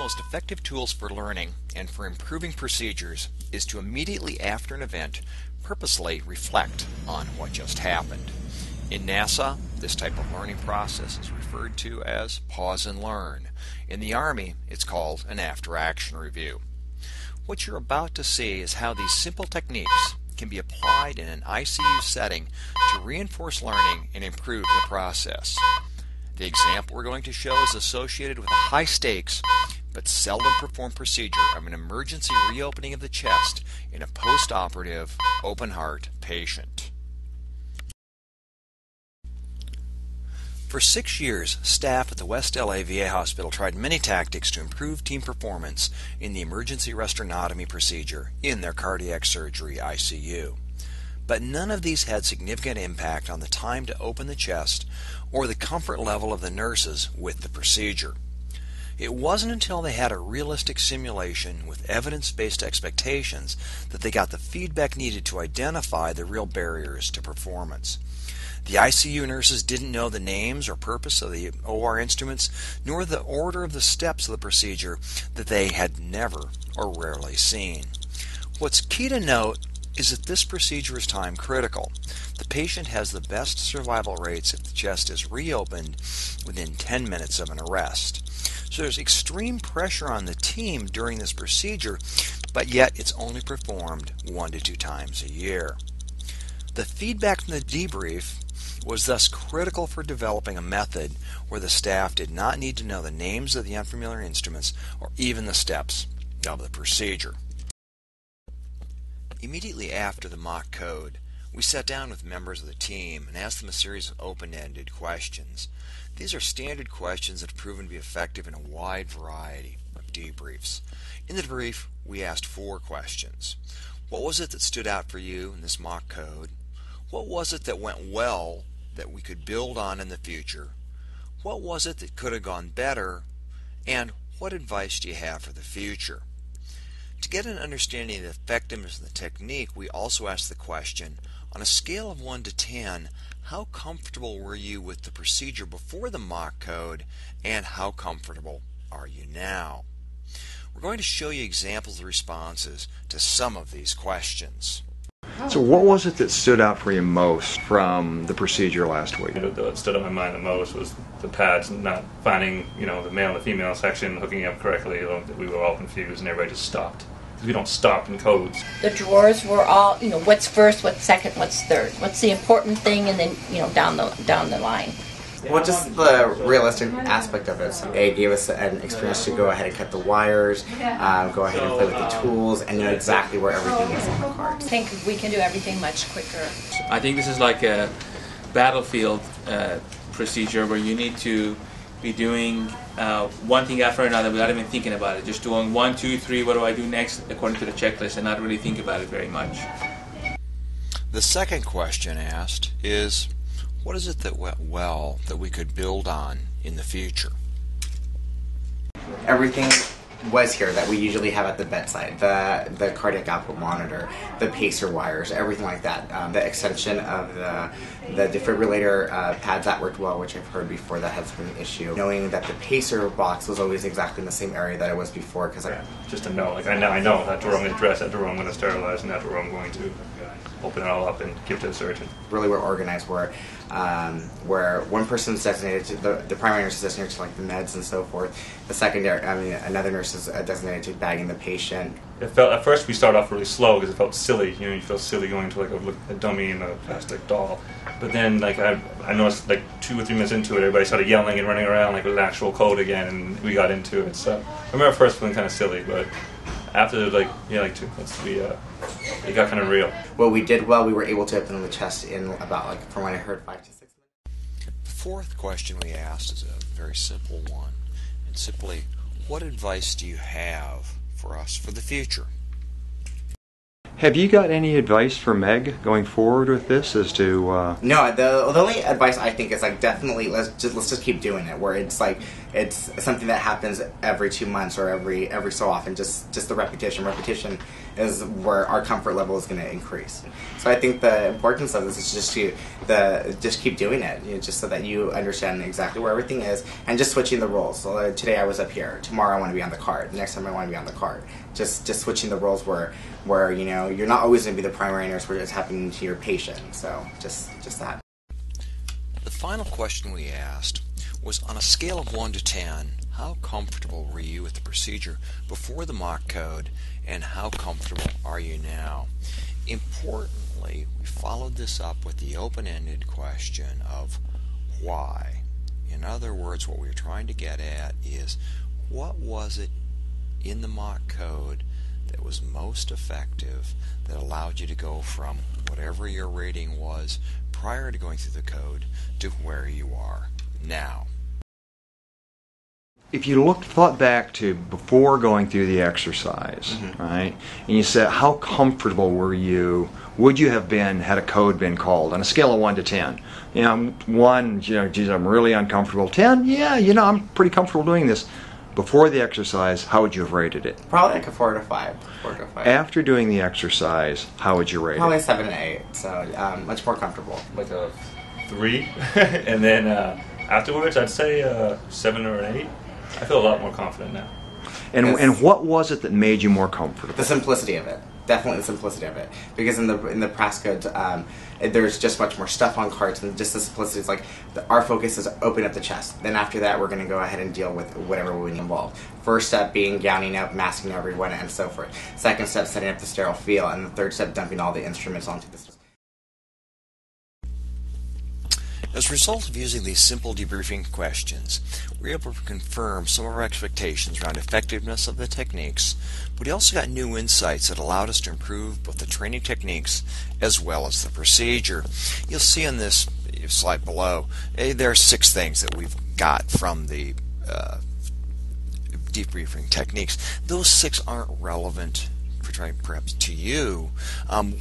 most effective tools for learning and for improving procedures is to immediately after an event purposely reflect on what just happened. In NASA, this type of learning process is referred to as pause and learn. In the Army, it's called an after-action review. What you're about to see is how these simple techniques can be applied in an ICU setting to reinforce learning and improve the process. The example we're going to show is associated with a high stakes but seldom performed procedure of an emergency reopening of the chest in a post-operative open heart patient. For 6 years, staff at the West LA VA Hospital tried many tactics to improve team performance in the emergency resternotomy procedure in their cardiac surgery ICU. But none of these had significant impact on the time to open the chest or the comfort level of the nurses with the procedure. It wasn't until they had a realistic simulation with evidence-based expectations that they got the feedback needed to identify the real barriers to performance. The ICU nurses didn't know the names or purpose of the OR instruments, nor the order of the steps of the procedure that they had never or rarely seen. What's key to note is that this procedure is time critical. The patient has the best survival rates if the chest is reopened within 10 minutes of an arrest. So there's extreme pressure on the team during this procedure, but yet it's only performed 1 to 2 times a year. The feedback from the debrief was thus critical for developing a method where the staff did not need to know the names of the unfamiliar instruments or even the steps of the procedure. Immediately after the mock code, we sat down with members of the team and asked them a series of open-ended questions. These are standard questions that have proven to be effective in a wide variety of debriefs. In the debrief, we asked 4 questions. What was it that stood out for you in this mock code? What was it that went well that we could build on in the future? What was it that could have gone better? And what advice do you have for the future? To get an understanding of the effectiveness of the technique, we also asked the question, on a scale of 1 to 10, how comfortable were you with the procedure before the mock code, and how comfortable are you now? We're going to show you examples of responses to some of these questions. So what was it that stood out for you most from the procedure last week? What stood out in my mind the most was the pads not finding, the male and the female section hooking up correctly. We were all confused and everybody just stopped. Because we don't stop in codes. The drawers were all, what's first, what's second, what's third, what's the important thing, and then, down the line. Well, just the realistic aspect of it. So it gave us an experience to go ahead and cut the wires, go ahead and play with the tools, and know exactly where everything is on the cards. I think we can do everything much quicker. I think this is like a battlefield procedure where you need to be doing one thing after another without even thinking about it. Just doing 1, 2, 3, what do I do next according to the checklist, and not really think about it very much. The second question asked is, what is it that went well that we could build on in the future? Everything was here that we usually have at the bedside. The cardiac output monitor, the pacer wires, everything like that. The extension of the defibrillator pads that worked well, which I've heard before that has been an issue. Knowing that the pacer box was always exactly in the same area that it was before, because just to know, I know that drawer I'm going to dress, that drawer I'm going to sterilize, and that drawer I'm going to open it all up and give to the surgeon. Really, we're organized where one person's designated to the primary nurse is designated to like the meds and so forth. The secondary, another nurse is designated to bagging the patient. It felt at first we started off really slow because it felt silly. You feel silly going to like a dummy and a plastic doll. But then I noticed 2 or 3 minutes into it, everybody started yelling and running around like with an actual code again, and we got into it. So I remember first feeling kind of silly, but after 2 months, it got kind of real. Well, we did well. We were able to open the chest in about from what I heard 5 to 6 minutes. The fourth question we asked is a very simple one, and simply, what advice do you have for us for the future? Have you got any advice for Meg going forward with this as to... No, the only advice I think is definitely let's just keep doing it, where it's something that happens every 2 months or every so often, just the repetition is where our comfort level is going to increase. So I think the importance of this is just keep doing it, just so that you understand exactly where everything is, and just switching the roles. So today I was up here, tomorrow I want to be on the cart, next time I want to be on the cart. Just switching the roles where you're not always going to be the primary nurse, where it's happening to your patient. So just that. The final question we asked was, on a scale of 1 to 10, how comfortable were you with the procedure before the mock code, and how comfortable are you now? Importantly, we followed this up with the open-ended question of why. In other words, what we were trying to get at is, what was it in the mock code that was most effective, that allowed you to go from whatever your rating was prior to going through the code to where you are now? If you thought back to before going through the exercise, right, and you said, how comfortable were you? Would you have been had a code been called on a scale of 1 to 10? 1, geez, I'm really uncomfortable. 10, yeah, I'm pretty comfortable doing this. Before the exercise, how would you have rated it? Probably like a 4 to 5. 4 to 5. After doing the exercise, how would you rate Probably it? 7 to 8. So much more comfortable. Like a 3, and then afterwards I'd say 7 or an 8. I feel a lot more confident now. And what was it that made you more comfortable? The simplicity of it. Definitely the simplicity of it. Because in the press code, there's just much more stuff on carts, and just the simplicity is like, our focus is open up the chest. Then after that, we're going to go ahead and deal with whatever we need involved. First step being gowning up, masking everyone, and so forth. Second step, setting up the sterile field. And the third step, dumping all the instruments onto the system. As a result of using these simple debriefing questions, we were able to confirm some of our expectations around effectiveness of the techniques, but we also got new insights that allowed us to improve both the training techniques as well as the procedure. You'll see on this slide below, there are 6 things that we've got from the debriefing techniques. Those 6 aren't relevant perhaps to you.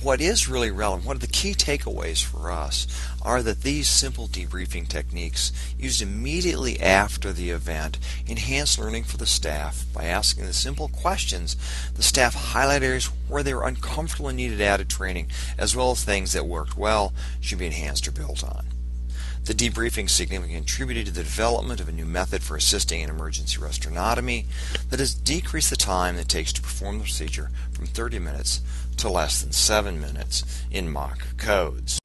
What is really relevant, one of the key takeaways for us, are that these simple debriefing techniques used immediately after the event enhance learning for the staff by asking the simple questions. The staff highlight areas where they were uncomfortable and needed added training, as well as things that worked well should be enhanced or built on. The debriefing significantly contributed to the development of a new method for assisting in emergency resternotomy that has decreased the time it takes to perform the procedure from 30 minutes to less than 7 minutes in mock codes.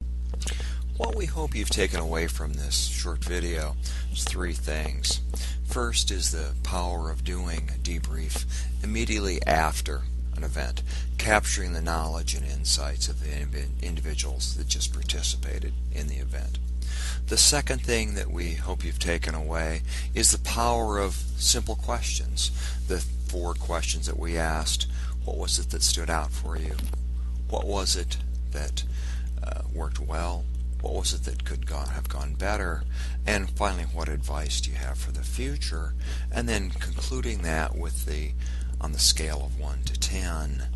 What we hope you've taken away from this short video is 3 things. First is the power of doing a debrief immediately after an event, capturing the knowledge and insights of the individuals that just participated in the event. The second thing that we hope you've taken away is the power of simple questions. The 4 questions that we asked. What was it that stood out for you? What was it that worked well? What was it that could have gone better? And finally, what advice do you have for the future? And then concluding that with on the scale of 1 to 10,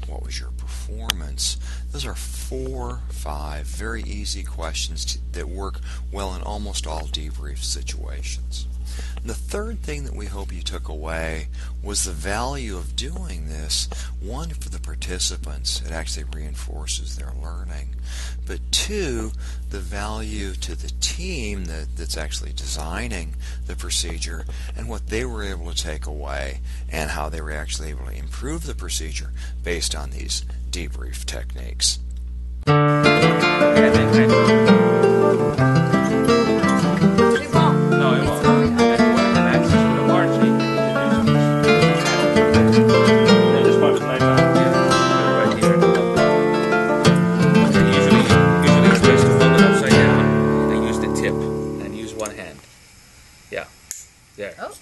what was your performance? Those are 4, 5 very easy questions that work well in almost all debrief situations. And the third thing that we hope you took away was the value of doing this. 1, for the participants, it actually reinforces their learning. But 2, the value to the team that's actually designing the procedure and what they were able to take away and how they were actually able to improve the procedure based on these debrief techniques. Yeah, there. Oh.